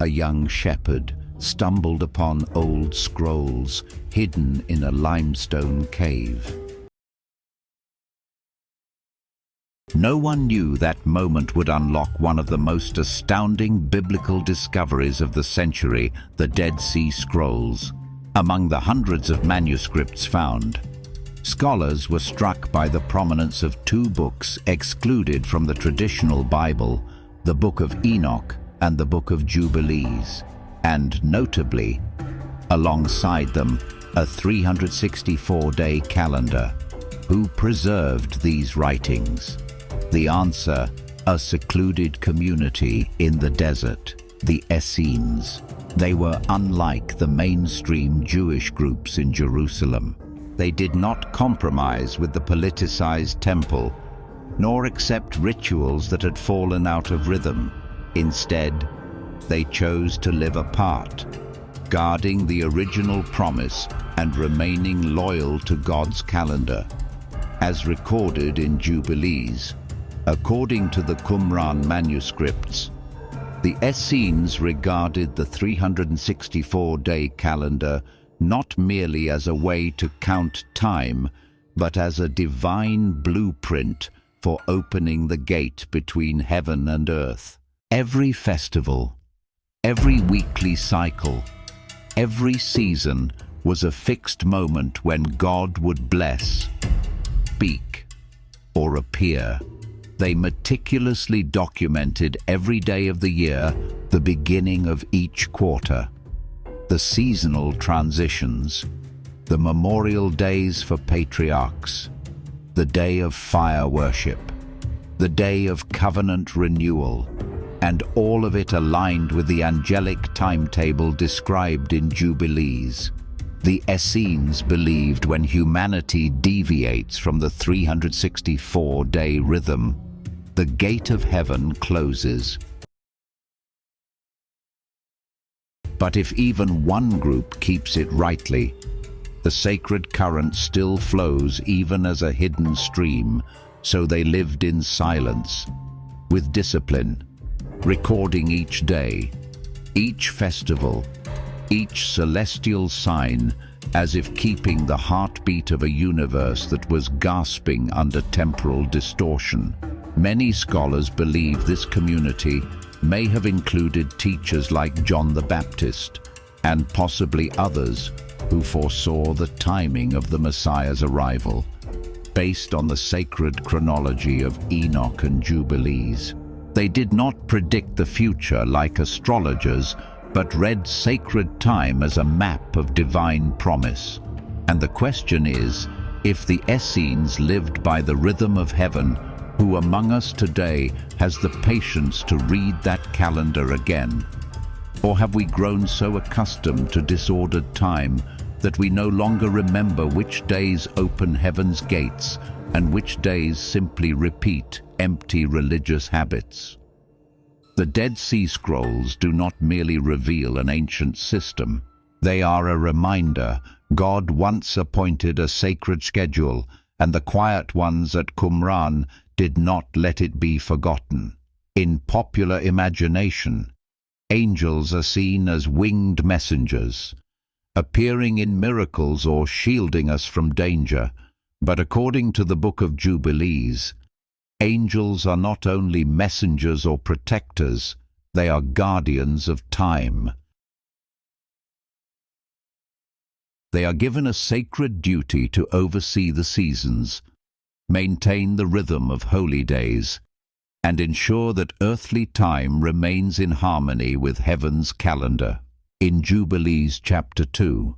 a young shepherd stumbled upon old scrolls hidden in a limestone cave. No one knew that moment would unlock one of the most astounding biblical discoveries of the century, the Dead Sea Scrolls. Among the hundreds of manuscripts found, scholars were struck by the prominence of two books excluded from the traditional Bible, the Book of Enoch and the Book of Jubilees, and notably, alongside them, a 364-day calendar. Who preserved these writings? The answer, a secluded community in the desert, the Essenes. They were unlike the mainstream Jewish groups in Jerusalem. They did not compromise with the politicized temple, nor accept rituals that had fallen out of rhythm. Instead, they chose to live apart, guarding the original promise and remaining loyal to God's calendar. As recorded in Jubilees, according to the Qumran manuscripts, the Essenes regarded the 364-day calendar not merely as a way to count time, but as a divine blueprint for opening the gate between heaven and earth. Every festival, every weekly cycle, every season was a fixed moment when God would bless, speak, or appear. They meticulously documented every day of the year, the beginning of each quarter, the seasonal transitions, the memorial days for patriarchs, the day of fire worship, the day of covenant renewal, and all of it aligned with the angelic timetable described in Jubilees. The Essenes believed when humanity deviates from the 364-day rhythm, the gate of heaven closes. But if even one group keeps it rightly, the sacred current still flows even as a hidden stream, so they lived in silence, with discipline, recording each day, each festival, each celestial sign, as if keeping the heartbeat of a universe that was gasping under temporal distortion. Many scholars believe this community may have included teachers like John the Baptist, and possibly others who foresaw the timing of the Messiah's arrival, based on the sacred chronology of Enoch and Jubilees. They did not predict the future like astrologers, but read sacred time as a map of divine promise. And the question is, if the Essenes lived by the rhythm of heaven, who among us today has the patience to read that calendar again? Or have we grown so accustomed to disordered time that we no longer remember which days open heaven's gates and which days simply repeat empty religious habits. The Dead Sea Scrolls do not merely reveal an ancient system. They are a reminder God once appointed a sacred schedule, and the quiet ones at Qumran did not let it be forgotten. In popular imagination, angels are seen as winged messengers, appearing in miracles or shielding us from danger. But according to the Book of Jubilees, angels are not only messengers or protectors, they are guardians of time. They are given a sacred duty to oversee the seasons, maintain the rhythm of holy days, and ensure that earthly time remains in harmony with heaven's calendar. In Jubilees chapter 2,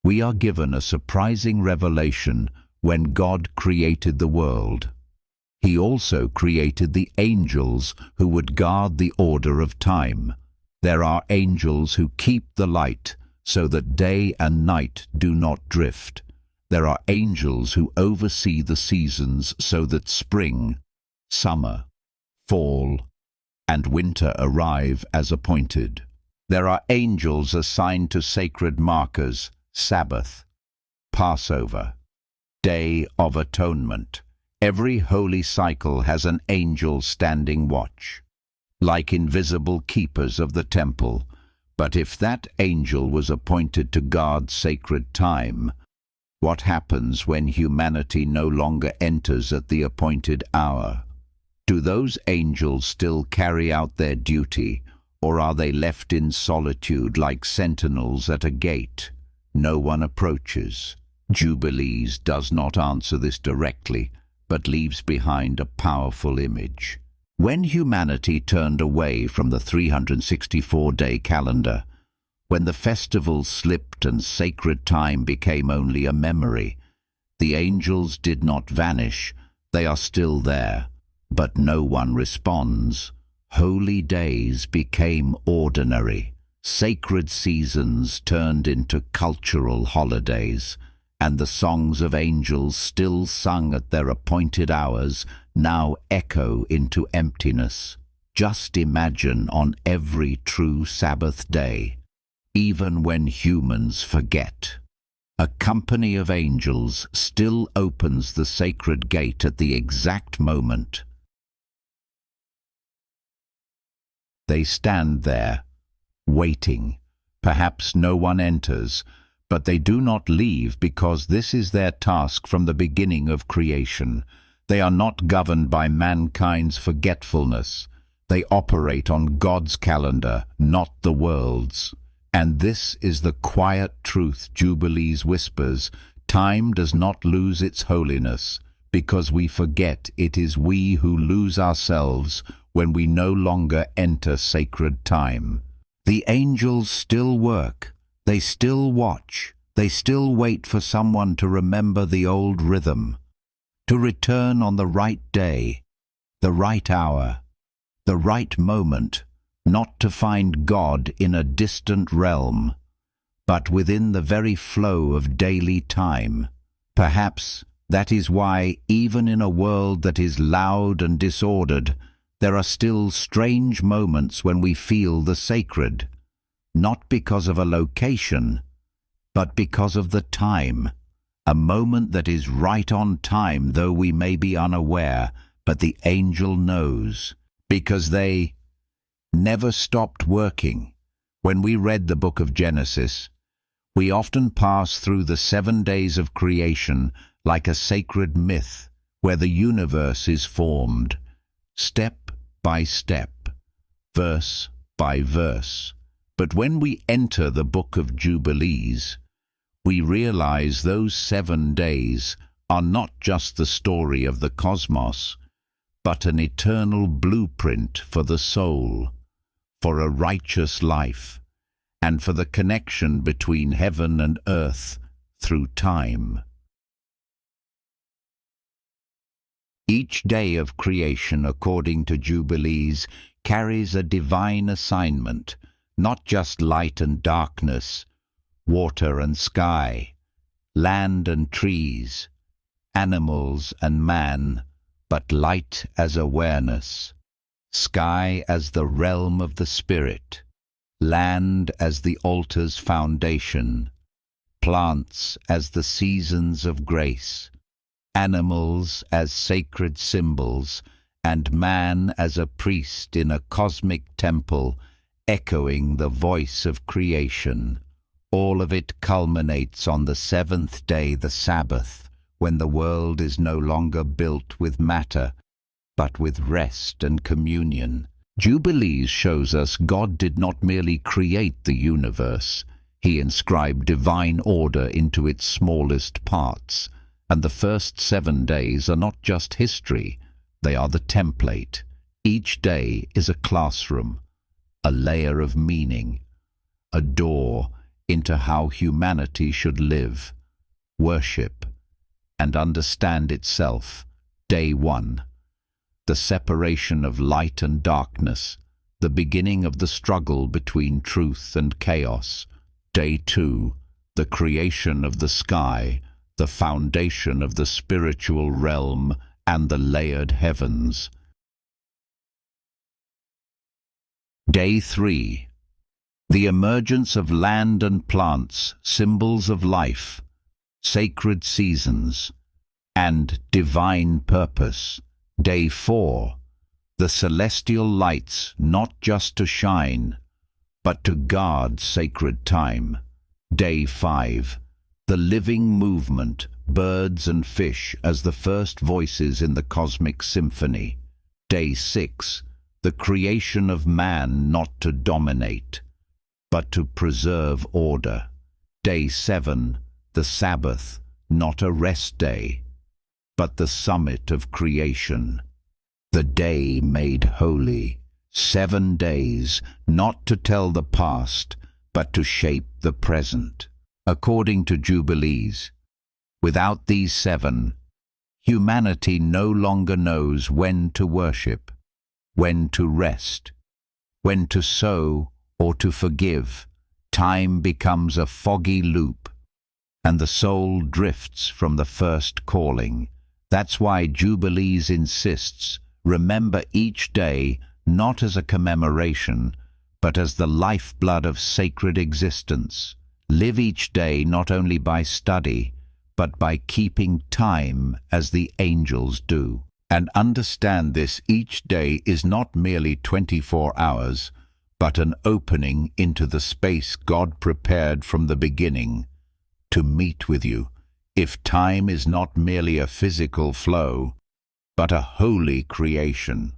we are given a surprising revelation when God created the world. He also created the angels who would guard the order of time. There are angels who keep the light so that day and night do not drift. There are angels who oversee the seasons so that spring, summer, fall, and winter arrive as appointed. There are angels assigned to sacred markers, Sabbath, Passover, Day of Atonement. Every holy cycle has an angel standing watch, like invisible keepers of the temple. But if that angel was appointed to guard sacred time, what happens when humanity no longer enters at the appointed hour? Do those angels still carry out their duty, or are they left in solitude like sentinels at a gate? No one approaches. Jubilees does not answer this directly, but leaves behind a powerful image. When humanity turned away from the 364-day calendar, when the festivals slipped and sacred time became only a memory, the angels did not vanish. They are still there, but no one responds. Holy days became ordinary. Sacred seasons turned into cultural holidays, and the songs of angels still sung at their appointed hours now echo into emptiness. Just imagine on every true Sabbath day, even when humans forget, a company of angels still opens the sacred gate at the exact moment. They stand there, waiting. Perhaps no one enters, but they do not leave because this is their task from the beginning of creation. They are not governed by mankind's forgetfulness. They operate on God's calendar, not the world's. And this is the quiet truth Jubilees whispers. Time does not lose its holiness, because we forget it is we who lose ourselves when we no longer enter sacred time. The angels still work. They still watch. They still wait for someone to remember the old rhythm, to return on the right day, the right hour, the right moment, not to find God in a distant realm, but within the very flow of daily time. Perhaps that is why, even in a world that is loud and disordered, there are still strange moments when we feel the sacred, not because of a location, but because of the time. A moment that is right on time, though we may be unaware, but the angel knows, because they never stopped working. When we read the book of Genesis, we often pass through the 7 days of creation like a sacred myth where the universe is formed, step by step, verse by verse. But when we enter the Book of Jubilees, we realize those 7 days are not just the story of the cosmos, but an eternal blueprint for the soul, for a righteous life, and for the connection between heaven and earth through time. Each day of creation, according to Jubilees, carries a divine assignment, not just light and darkness, water and sky, land and trees, animals and man, but light as awareness, sky as the realm of the spirit, land as the altar's foundation, plants as the seasons of grace, animals as sacred symbols, and man as a priest in a cosmic temple, echoing the voice of creation. All of it culminates on the seventh day, the Sabbath, when the world is no longer built with matter, but with rest and communion. Jubilees shows us God did not merely create the universe. He inscribed divine order into its smallest parts, and the first 7 days are not just history, they are the template. Each day is a classroom, a layer of meaning, a door into how humanity should live, worship, and understand itself. Day 1. The separation of light and darkness, the beginning of the struggle between truth and chaos. Day 2. The creation of the sky, the foundation of the spiritual realm and the layered heavens. Day 3. The emergence of land and plants, symbols of life, sacred seasons, and divine purpose. Day 4. The celestial lights, not just to shine, but to guard sacred time. Day 5. The living movement, birds and fish as the first voices in the cosmic symphony. Day 6. The creation of man not to dominate, but to preserve order. Day 7. The Sabbath, not a rest day, but the summit of creation. The day made holy. 7 days, not to tell the past, but to shape the present. According to Jubilees, without these 7, humanity no longer knows when to worship, when to rest, when to sow or to forgive. Time becomes a foggy loop, and the soul drifts from the first calling. That's why Jubilees insists, remember each day not as a commemoration, but as the lifeblood of sacred existence. Live each day not only by study, but by keeping time as the angels do. And understand this: each day is not merely 24 hours, but an opening into the space God prepared from the beginning to meet with you. If time is not merely a physical flow, but a holy creation,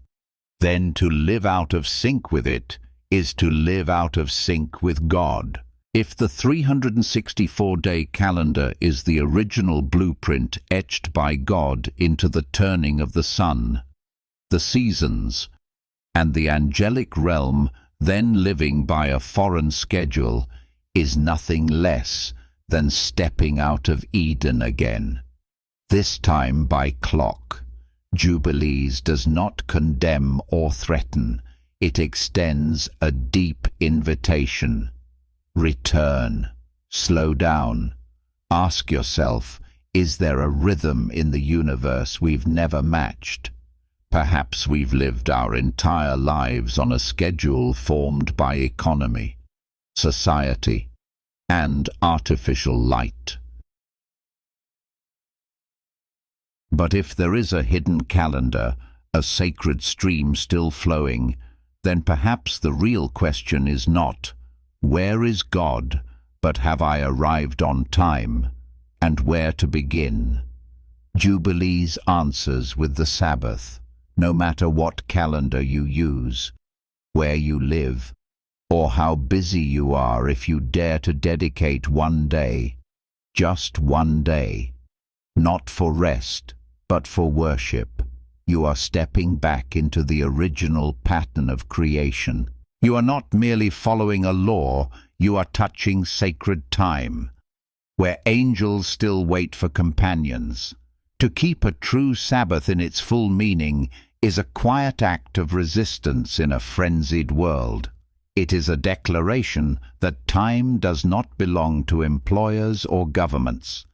then to live out of sync with it is to live out of sync with God. If the 364-day calendar is the original blueprint etched by God into the turning of the sun, the seasons, and the angelic realm, then living by a foreign schedule is nothing less than stepping out of Eden again, this time by clock. Jubilees does not condemn or threaten. It extends a deep invitation. Return. Slow down. Ask yourself, is there a rhythm in the universe we've never matched? Perhaps we've lived our entire lives on a schedule formed by economy, society, and artificial light. But if there is a hidden calendar, a sacred stream still flowing, then perhaps the real question is not, where is God, but have I arrived on time, and where to begin? Jubilees answers with the Sabbath. No matter what calendar you use, where you live, or how busy you are, if you dare to dedicate one day, just one day, not for rest, but for worship, you are stepping back into the original pattern of creation. You are not merely following a law, you are touching sacred time, where angels still wait for companions. To keep a true Sabbath in its full meaning is a quiet act of resistance in a frenzied world. It is a declaration that time does not belong to employers or governments,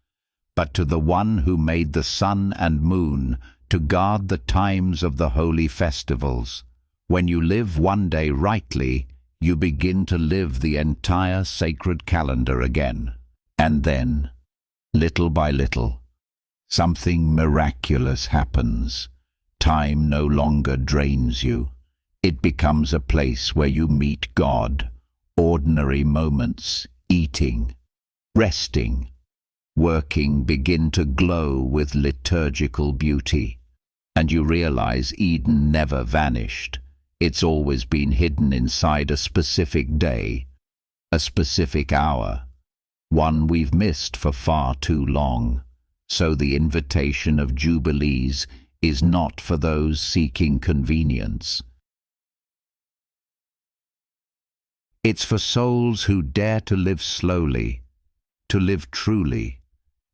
but to the one who made the sun and moon to guard the times of the holy festivals. When you live one day rightly, you begin to live the entire sacred calendar again. And then, little by little, something miraculous happens. Time no longer drains you. It becomes a place where you meet God. Ordinary moments, eating, resting, working begin to glow with liturgical beauty. And you realize Eden never vanished. It's always been hidden inside a specific day, a specific hour, one we've missed for far too long. So the invitation of Jubilees is not for those seeking convenience. It's for souls who dare to live slowly, to live truly,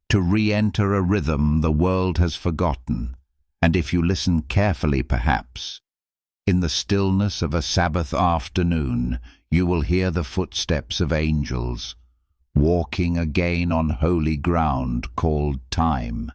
to re-enter a rhythm the world has forgotten. And if you listen carefully, perhaps, in the stillness of a Sabbath afternoon, you will hear the footsteps of angels, walking again on holy ground called time.